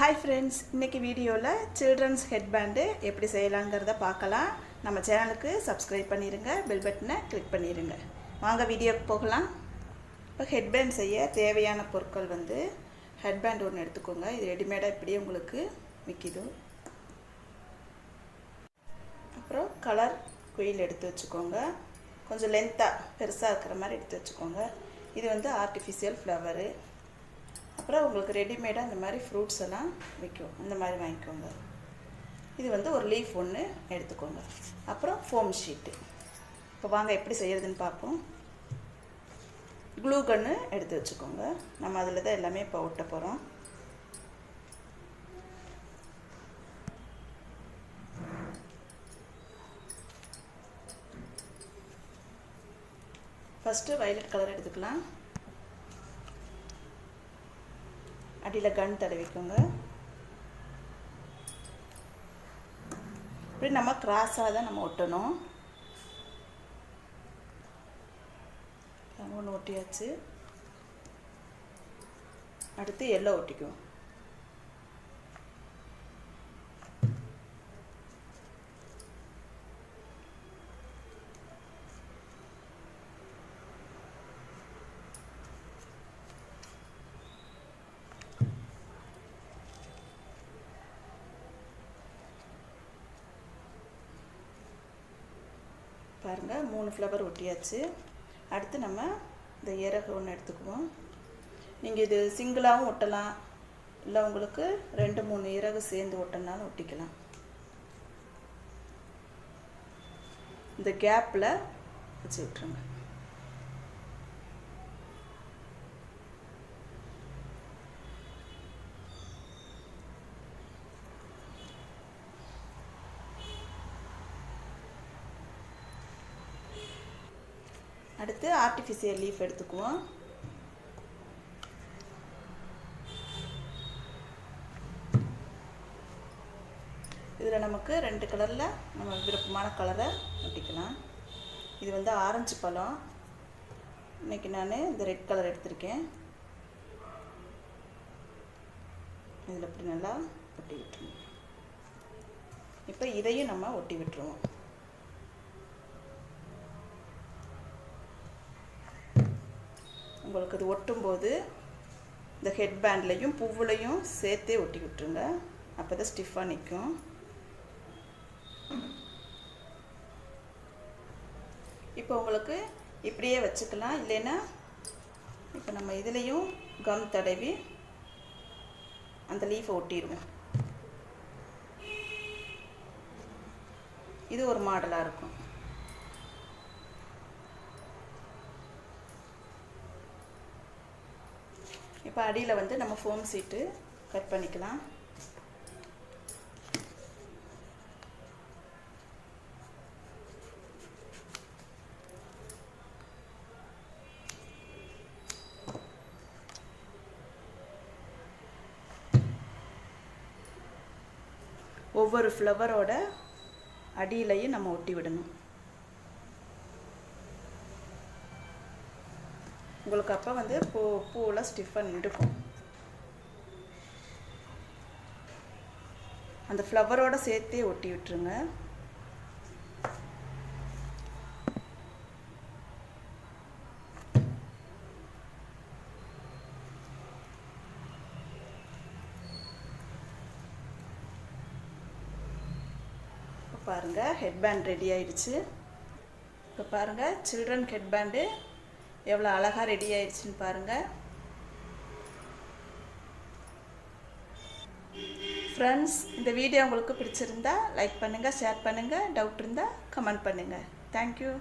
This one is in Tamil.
Hi friends, இன்னைக்கு வீடியோல children's headband எப்படி செய்யலாம்ங்கறத பார்க்கலாம். நம்ம சேனலுக்கு subscribe பண்ணிருங்க, bell button-ஐ click பண்ணிருங்க. வாங்க வீடியோக்கு போகலாம். இப்போ headband செய்ய தேவையான பொருட்கள் வந்து headband ஒன்னு எடுத்துக்கோங்க. இது ரெடிமேடா இப்படியே உங்களுக்கு விக்குது. அப்புறம் கலர் குயில் எடுத்து வச்சுக்கோங்க. கொஞ்சம் லெந்தா பெருசா இருக்கிற மாதிரி எடுத்து வச்சுக்கோங்க. இது வந்து artificial flower. அப்புறம் உங்களுக்கு ரெடிமேடா இந்த மாதிரி ஃப்ரூட்ஸ் எல்லாம் விக்கும். இந்த மாதிரி வாங்கிக்கோங்க. இது வந்து ஒரு லீஃப் ஒன்னு எடுத்துக்கோங்க. அப்புறம் ஃபோம் ஷீட். இப்போ வாங்க எப்படி செய்யறதுன்னு பாப்போம். க்ளூ கன் எடுத்து வச்சுக்கோங்க. நம்ம அதில தான் எல்லாமே இப்போ ஒட்ட போறோம். ஃபர்ஸ்ட் வயலட் கலர் எடுத்துக்கலாம். அடியில கன் தடவிக்கோங்க. இப்படி நம்ம கிராஸா தான் நம்ம ஒட்டணும். ஒன்று ஒட்டியாச்சு. அடுத்து yellow ஒட்டிக்குவோம். பாருங்க 3 ஃப்ளவர் ஒட்டியாச்சு. அடுத்து நம்ம இந்த இறகு ஒன்று எடுத்துக்குவோம். நீங்கள் இது சிங்கிளாகவும் ஒட்டலாம், இல்லை உங்களுக்கு 2-3 இறகு சேர்ந்து ஒட்டினாலும் ஒட்டிக்கலாம். இந்த கேப்பில் வச்சு விட்டுருங்க. அடுத்து ஆர்டிஃபிஷியல் லீஃப் எடுத்துக்குவோம். இதில் நமக்கு 2 கலரில் நம்ம விருப்பமான கலரை ஒட்டிக்கலாம். இது வந்து ஆரஞ்சு பழம். இன்னைக்கு நான் இந்த ரெட் கலர் எடுத்திருக்கேன். இதில் இப்படி நல்லா ஒட்டி விட்டுருவோம். இப்போ இதையும் நம்ம ஒட்டி விட்டுருவோம். உங்களுக்கு இது ஒட்டும்போது இந்த ஹெட் பேண்ட்லையும் பூவுலையும் சேர்த்தே ஒட்டி விட்டுருங்க. அப்போ தான் ஸ்டிஃபாக நிற்கும். இப்போ உங்களுக்கு இப்படியே வச்சுக்கலாம். இல்லைன்னா இப்போ நம்ம இதுலேயும் கம் தடவி அந்த லீஃபை ஒட்டிடுவோம். இது ஒரு மாடலாக இருக்கும். இப்போ அடியில் வந்து நம்ம ஃபோம் ஷீட்டு கட் பண்ணிக்கலாம். ஒவ்வொரு ஃப்ளவரோட அடியிலையும் நம்ம ஒட்டி விடணும். உங்களுக்கு அப்போ வந்து பூவெல்லாம் ஸ்டிஃபாக நின்றுக்கும். அந்த ஃப்ளவரோட சேர்த்தே ஒட்டி விட்டுருங்க. இப்போ பாருங்கள் ஹெட்பேண்ட் ரெடி ஆயிடுச்சு. இப்போ பாருங்கள் சில்ட்ரன் ஹெட்பேண்டு எவ்வளோ அழகாக ரெடி ஆயிடுச்சுன்னு பாருங்கள். ஃப்ரெண்ட்ஸ், இந்த வீடியோ உங்களுக்கு பிடிச்சிருந்தா லைக் பண்ணுங்கள், ஷேர் பண்ணுங்கள், டவுட் இருந்தால் கமெண்ட் பண்ணுங்கள். தேங்க்யூ.